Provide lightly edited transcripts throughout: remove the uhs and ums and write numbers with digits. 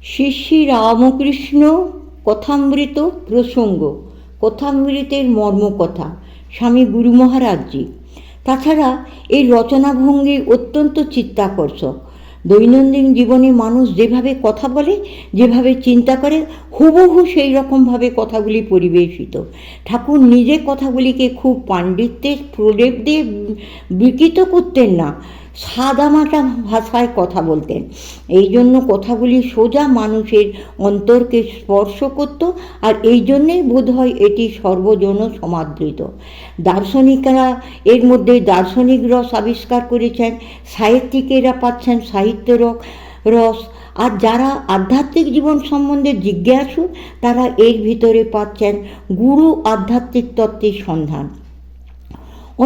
শ্রী শ্রী রামকৃষ্ণ কথামৃত প্রসঙ্গ, কথামৃতের মর্মকথা স্বামী গুরু মহারাজজি। তাছাড়া এই রচনাভঙ্গি অত্যন্ত চিত্তাকর্ষক। দৈনন্দিন জীবনে মানুষ যেভাবে কথা বলে, যেভাবে চিন্তা করে, হুবহু সেই রকমভাবে কথাগুলি পরিবেশিত। ঠাকুর নিজে কথাগুলিকে খুব পাণ্ডিত্যের প্রলেপ দিয়ে বিকৃত করতেন না, সাদামাটা ভাষায় কথা বলতেন। এই জন্য কথাগুলি সোজা মানুষের অন্তরকে স্পর্শ করত, আর এই জন্যেই বোধহয় এটি সর্বজন সমাদৃত। দার্শনিকরা এর মধ্যে দার্শনিক রস আবিষ্কার করেছেন, সাহিত্যিকেরা পাচ্ছেন সাহিত্য রস, আর যারা আধ্যাত্মিক জীবন সম্বন্ধে জিজ্ঞাসু তারা এর ভিতরে পাচ্ছেন গুরু আধ্যাত্মিক তত্ত্বের সন্ধান।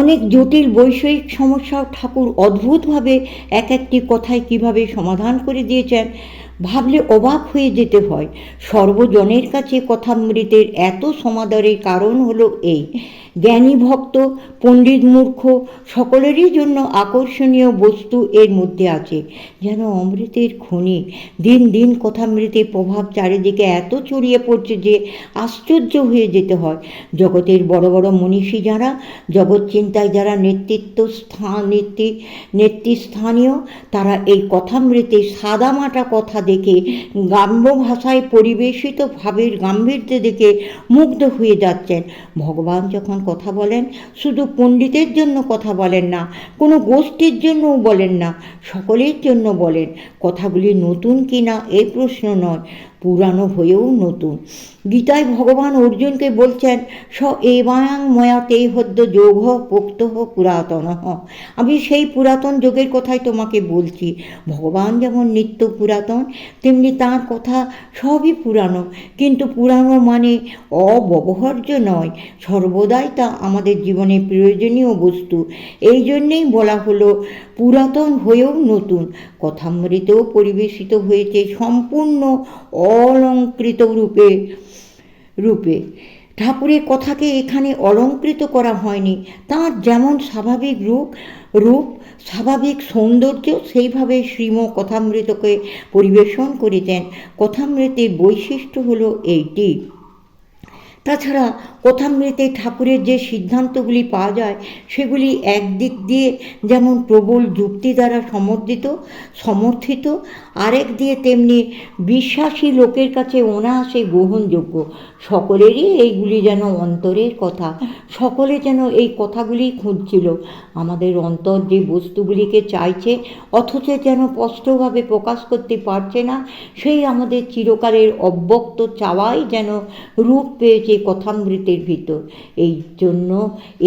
অনেক জটিল বৈষয়িক সমস্যাও ঠাকুর অদ্ভুতভাবে এক একটি কথায় কিভাবে সমাধান করে দিয়েছেন, ভাবলে অবাক হয়ে যেতে হয়। সর্বজনের কাছে কথামৃতের এত সমাদরের কারণ হলো এই, জ্ঞানী ভক্ত পণ্ডিত মূর্খ সকলেরই জন্য আকর্ষণীয় বস্তু এর মধ্যে আছে, যেন অমৃতের খনি। দিন দিন কথামৃতের প্রভাব চারিদিকে এত ছড়িয়ে পড়ছে যে আশ্চর্য হয়ে যেতে হয়। জগতের বড় বড় মনীষী যারা, জগৎ চিন্তায় যারা নেতৃস্থানীয়, তারা এই কথামৃতে সাদামাটা কথা দেখে, গ্রাম্য ভাষায় পরিবেশিত ভাবের গাম্ভীর্য দেখে মুগ্ধ হয়ে যাচ্ছেন। ভগবান যখন কথা বলেন, শুধু পণ্ডিতের জন্য কথা বলেন না, কোনো গোষ্ঠীর জন্যও বলেন না, সকলের জন্য বলেন। কথাগুলি নতুন কি না এই প্রশ্ন নয়, পুরানো হয়েও নতুন। গীতায় ভগবান অর্জুনকে বলছেন, স এবাং ময়াতে হদ্য যোগ পোক্ত পুরাতন। আমি সেই পুরাতন যোগের কথাই তোমাকে বলছি। ভগবান যেমন নিত্য পুরাতন, তেমনি তাঁর কথা সবই পুরানো, কিন্তু পুরানো মানে অব্যবহার্য নয়, সর্বদাই তা আমাদের জীবনে প্রয়োজনীয় বস্তু। এই জন্যেই বলা হলো পুরাতন হয়েও নতুন। কথামৃতেও পরিবেশিত হয়েছে সম্পূর্ণ অলঙ্কৃত রূপে। ঠাকুরের কথাকে এখানে অলঙ্কৃত করা হয়নি, তাঁর যেমন স্বাভাবিক রূপ স্বাভাবিক সৌন্দর্য সেইভাবে শ্রীম কথামৃতকে পরিবেশন করেছেন। কথামৃতের বৈশিষ্ট্য হলো এইটি। তাছাড়া কথামৃতে ঠাকুরের যে সিদ্ধান্তগুলি পাওয়া যায়, সেগুলি একদিক দিয়ে যেমন প্রবল যুক্তি দ্বারা সমর্থিত, আরেক দিয়ে তেমনি বিশ্বাসী লোকের কাছে অনায়াসে গ্রহণযোগ্য। সকলেরই এইগুলি যেন অন্তরের কথা, সকলে যেন এই কথাগুলি খুঁজছিল। আমাদের অন্তর যে বস্তুগুলিকে চাইছে অথচ যেন স্পষ্টভাবে প্রকাশ করতে পারছে না, সেই আমাদের চিরকালের অব্যক্ত চাওয়াই যেন রূপ পেয়েছে কথামৃতের ভিতর। এই জন্য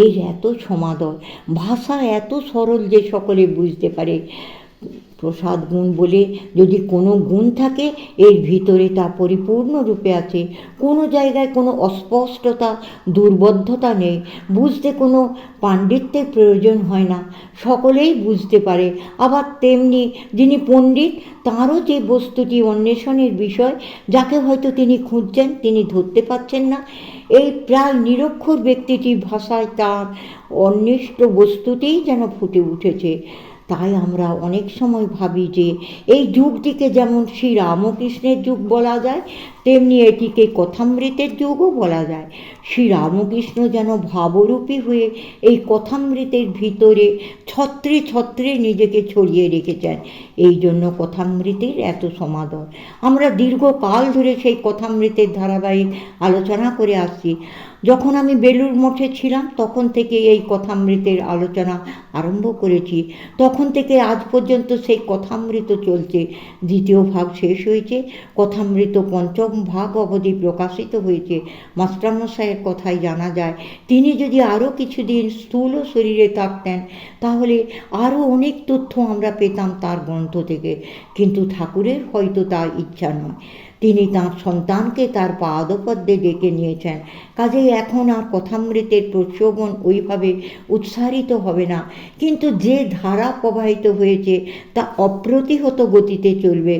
এর এত সমাদর, ভাষা এত সরল যে সকলে বুঝতে পারে। প্রসাদ গুণ বলে যদি কোনো গুণ থাকে, এর ভিতরে তা পরিপূর্ণ রূপে আছে। কোনো জায়গায় কোনো অস্পষ্টতা দুর্বোধ্যতা নেই, বুঝতে কোনো পাণ্ডিত্যের প্রয়োজন হয় না, সকলেই বুঝতে পারে। আবার তেমনি যিনি পণ্ডিত, তাঁরও যে বস্তুটি অন্বেষণের বিষয়, যাকে হয়তো তিনি খুঁজছেন, তিনি ধরতে পারছেন না, এই প্রায় নিরক্ষর ব্যক্তিটির ভাষায় তাঁর অন্বিষ্ট বস্তুটিই যেন ফুটে উঠেছে। তাই আমরা অনেক সময় ভাবি যে এই যুগটিকে যেমন শ্রী রামকৃষ্ণের যুগ বলা যায়, তেমনি এটিকে কথামৃতের যুগও বলা যায়। শ্রী রামকৃষ্ণ যেন ভাবরূপী হয়ে এই কথামৃতের ভিতরে ছত্রে ছত্রে নিজেকে ছড়িয়ে রেখেছেন। এই জন্য কথামৃতের এত সমাদর। আমরা দীর্ঘকাল ধরে সেই কথামৃতের ধারাবাহিক আলোচনা করে আসছি। যখন আমি বেলুড় মঠে ছিলাম, তখন থেকে এই কথামৃতের আলোচনা আরম্ভ করেছি। তখন থেকে আজ পর্যন্ত সেই কথামৃত চলছে। দ্বিতীয় ভাগ শেষ হয়েছে, কথামৃত পঞ্চম ভাগ অবধি প্রকাশিত হয়েছে। মাস্টারমশাইয়ের কথাই জানা যায়, তিনি যদি আরও কিছুদিন স্থূল শরীরে থাকতেন, তাহলে আরও অনেক তথ্য আমরা পেতাম তার গ্রন্থ থেকে। কিন্তু ঠাকুরের হয়তো তার ইচ্ছা নয়, তিনি তাঁর সন্তানকে তার পাদপদ্মে ডেকে নিয়েছেন। কাজেই এখন আর কথামৃতের প্রশ্রবণ ওইভাবে উৎসারিত হবে না, কিন্তু যে ধারা প্রবাহিত হয়েছে তা অপ্রতিহত গতিতে চলবে।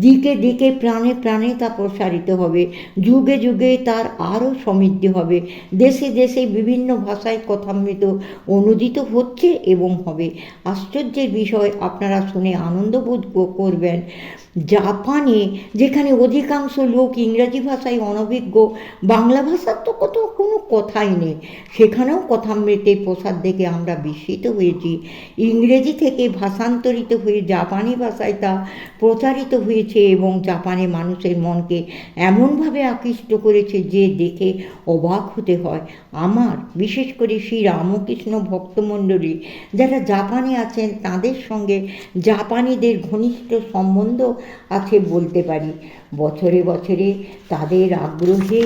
দিকে দিকে প্রাণে প্রাণে তা প্রসারিত হবে, যুগে যুগে তার আরও সমৃদ্ধি হবে। দেশে দেশে বিভিন্ন ভাষায় কথামৃত অনুদিত হচ্ছে এবং হবে। আশ্চর্যের বিষয়, আপনারা শুনে আনন্দ বোধ করবেন জাপানে, যেখানে অধিকাংশ লোক ইংরাজি ভাষায় অনভিজ্ঞ, বাংলা ভাষার তো কোনো কথাই নেই, সেখানেও কথামৃতের প্রসাদ দেখে আমরা বিস্মিত হয়েছি। ইংরেজি থেকে ভাষান্তরিত হয়ে জাপানি ভাষায় তা প্রচারিত হয়েছে এবং জাপানে মানুষের মনকে এমনভাবে আকৃষ্ট করেছে যে দেখে অবাক হতে হয়। আমার বিশেষ করে শ্রী রামকৃষ্ণ ভক্তমণ্ডলী যারা জাপানে আছেন তাদের সঙ্গে জাপানিদের ঘনিষ্ঠ সম্বন্ধ আছে বলতে পারি। বছরে বছরে তাদের আগ্রহে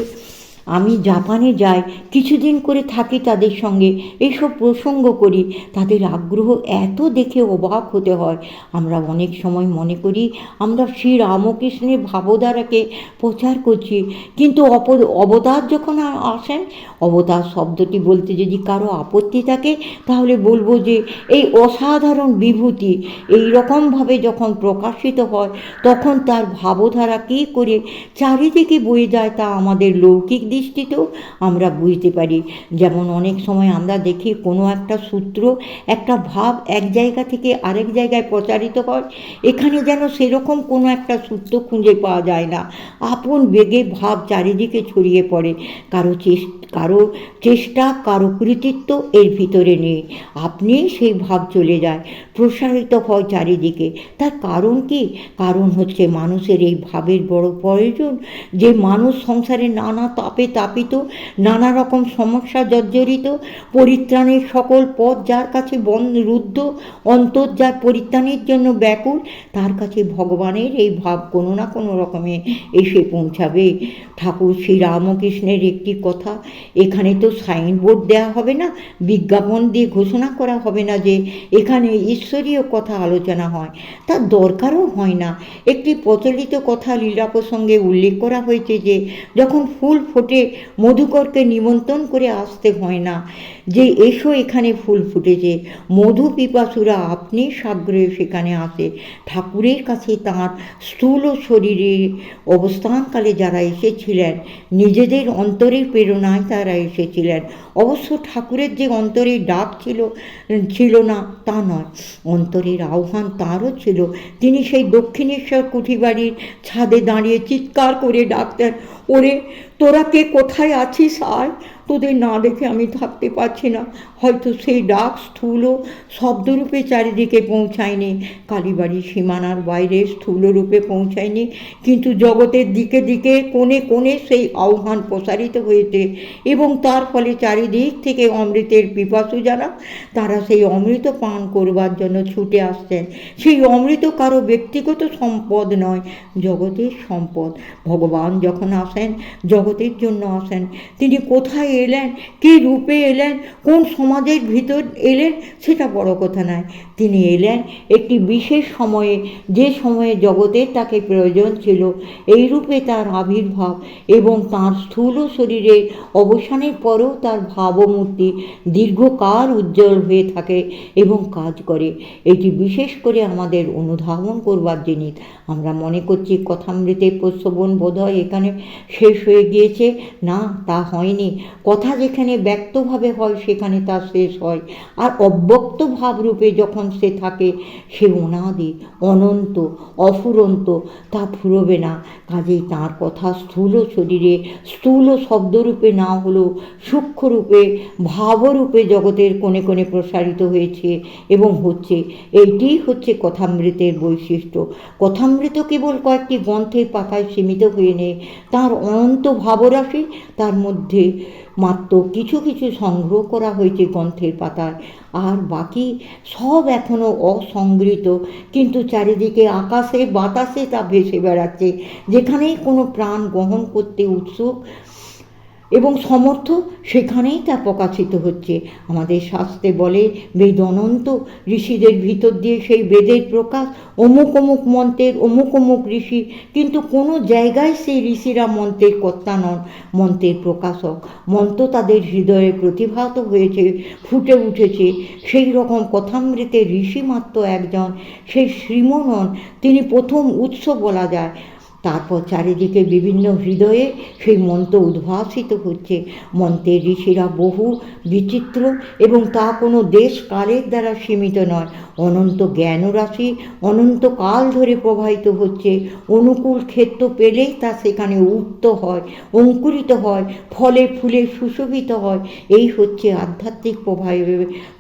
আমি জাপানে যাই, কিছুদিন করে থাকি তাদের সঙ্গে, এইসব প্রসঙ্গ করি। তাদের আগ্রহ এত দেখে অবাক হতে হয়। আমরা অনেক সময় মনে করি আমরা শ্রী রামকৃষ্ণের ভাবধারাকে প্রচার করছি, কিন্তু অবতার যখন আসেন, অবতার শব্দটি বলতে যদি কারো আপত্তি থাকে তাহলে বলবো যে এই অসাধারণ বিভূতি এই রকমভাবে যখন প্রকাশিত হয় তখন তার ভাবধারা কী করে চারিদিকে বয়ে যায় তা আমাদের লৌকিক দৃষ্টিতেও আমরা বুঝতে পারি। যেমন অনেক সময় আমরা দেখি কোনো একটা সূত্র, একটা ভাব এক জায়গা থেকে আরেক জায়গায় প্রচারিত হয়, এখানে যেন সেরকম কোনো একটা সূত্র খুঁজে পাওয়া যায় না। আপন বেগে ভাব চারিদিকে ছড়িয়ে পড়ে। কারো চেষ্টা, কারো কৃতিত্ব এর ভিতরে নেই, আপনি সেই ভাব চলে যায়, প্রসারিত হয় চারিদিকে। তার কারণ কি? কারণ হচ্ছে মানুষের এই ভাবের বড় প্রয়োজন। যে মানুষ সংসারে নানা তাপে তাপিত, নানা রকম সমস্যা জর্জরিত, পরিত্রাণের সকল পথ যার কাছে রুদ্ধ, অন্তর যার পরিত্রাণের জন্য ব্যাকুল, তার কাছে ভগবানের এই ভাব কোনো না কোনো রকমে এসে পৌঁছাবে। ঠাকুর শ্রী রামকৃষ্ণের একটি কথা, এখানে তো সাইনবোর্ড দেওয়া হবে না, বিজ্ঞাপন দিয়ে ঘোষণা করা হবে না যে এখানে ঈশ্বরীয় কথা আলোচনা হয়, তার দরকারও হয় না। একটি প্রচলিত কথা লীলা প্রসঙ্গে উল্লেখ করা হয়েছে যে যখন ফুল ফোটে মধুকরকে নিমন্ত্রণ করে আসতে হয় না যে এসো এখানে ফুল ফুটেছে, মধু পিপাসুরা আপনি সাগ্রহে সেখানে আসে। ঠাকুরের কাছে তাঁর স্থূল শরীরে অবস্থানকালে যারা এসেছিলেন নিজেদের অন্তরের প্রেরণায় তারা এসেছিলেন। অবশ্য ঠাকুরের যে অন্তরের ডাক ছিল না তা নয়, অন্তরের আহ্বান তাঁরও ছিল। তিনি সেই দক্ষিণেশ্বর কুঠিবাড়ির ছাদে দাঁড়িয়ে চিৎকার করে ডাকতেন, ওরে তোরা কে কোথায় আছিস আয়, তোদের না দেখে আমি থাকতে পারছি না। হয়তো সেই ডাক স্থূল শব্দরূপে চারিদিকে পৌঁছায়নি, কালীবাড়ির সীমানার বাইরে স্থূলরূপে পৌঁছায়নি, কিন্তু জগতের দিকে দিকে কোণে কোণে সেই আহ্বান প্রসারিত হয়েছে এবং তার ফলে চারিদিক থেকে অমৃতের পিপাসু যারা তারা সেই অমৃত পান করবার জন্য ছুটে আসছেন। সেই অমৃত কারো ব্যক্তিগত সম্পদ নয়, জগতের সম্পদ। ভগবান যখন আসেন জগতের জন্য আসেন। তিনি কোথায় এলেন, কী রূপে এলেন, কোন সমাজের ভিতর এলেন সেটা বড় কথা নয়, তিনি এলেন একটি বিশেষ সময়ে, যে সময়ে জগতের তাকে প্রয়োজন ছিল। এই রূপে তার আবির্ভাব এবং তার স্থূল শরীরের অবসানের পরেও তার ভাবমূর্তি দীর্ঘকাল উজ্জ্বল হয়ে থাকে এবং কাজ করে। এটি বিশেষ করে আমাদের অনুধাবন করবার জিনিস। আমরা মনে করছি কথামৃতের প্রশ্রবণ বোধহয় এখানে শেষ হয়ে গিয়েছে, না তা হয়নি। কথা যেখানে ব্যক্তভাবে হয় সেখানে তা শেষ হয়, আর অব্যক্ত ভাবরূপে যখন সে থাকে সে অনাদি, অনন্ত, অফুরন্ত, তা ফুরবে না। কাজেই তাঁর কথা স্থূল শরীরে স্থূল শব্দরূপে না হলেও সূক্ষ্মরূপে ভাবরূপে জগতের কোণে কোণে প্রসারিত হয়েছে এবং হচ্ছে। এইটিই হচ্ছে কথামৃতের বৈশিষ্ট্য। কথামৃত কেবল কয়েকটি গ্রন্থের পাতায় সীমিত হয়ে নেই, তার অনন্ত ভাবরাশি তার মধ্যে মাত্র কিছু কিছু সংগ্রহ করা হয়েছে গ্রন্থের পাতায়, আর বাকি সব এখনও অসংগৃহীত, কিন্তু চারিদিকে আকাশে বাতাসে তা ভেসে বেড়াচ্ছে। যেখানেই কোনো প্রাণ গ্রহণ করতে উৎসুক এবং সমর্থ সেখানেই তা প্রকাশিত হচ্ছে। আমাদের শাস্ত্রে বলে বেদ অনন্ত, ঋষিদের ভিতর দিয়ে সেই বেদের প্রকাশ, অমুক অমুক মন্ত্রের অমুক অমুক ঋষি, কিন্তু কোনো জায়গায় সেই ঋষিরা মন্ত্রের কর্তা নন, মন্ত্রের প্রকাশক। মন্ত্র তাদের হৃদয়ে প্রতিভাত হয়েছে, ফুটে উঠেছে। সেই রকম কথামৃতের ঋষি মাত্র একজন, সেই শ্রীমনন, তিনি প্রথম উৎস বলা যায়। তারপর চারিদিকে বিভিন্ন হৃদয়ে সেই মন্ত্র উদ্ভাসিত হচ্ছে। মন্ত্রের ঋষিরা বহু বিচিত্র এবং তা কোনো দেশ কালের দ্বারা সীমিত নয়, অনন্ত জ্ঞানরাশি অনন্ত কাল ধরে প্রবাহিত হচ্ছে। অনুকূল ক্ষেত্র পেলেই তা সেখানে উক্ত হয়, অঙ্কুরিত হয়, ফলে ফুলে সুশোভিত হয়। এই হচ্ছে আধ্যাত্মিক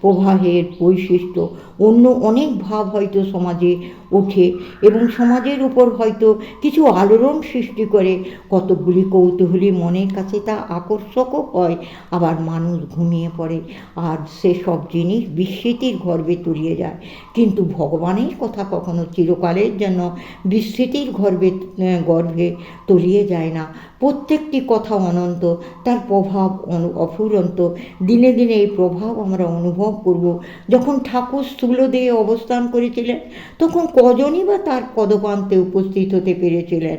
প্রবাহের বৈশিষ্ট্য। অন্য অনেক ভাব হয়তো সমাজে ওঠে এবং সমাজের উপর হয়তো কিছু আলোড়ন সৃষ্টি করে, কতকগুলি কৌতূহলী মনের কাছে তা আকর্ষকও হয়। আবার মানুষ ঘুমিয়ে পড়ে আর সেসব জিনিস বিস্মৃতির গর্ভে তলিয়ে যায়। কিন্তু ভগবানের কথা কখনো চিরকালের জন্য বিস্মৃতির গর্ভে তলিয়ে যায় না। প্রত্যেকটি কথা অনন্ত, তার প্রভাব অফুরন্ত। দিনে দিনে এই প্রভাব আমরা অনুভব করব। যখন ঠাকুর স্থূলদেহে অবস্থান করেছিলেন তখন কজনই বা তার পদপ্রান্তে উপস্থিত হতে পেরেছিলেন।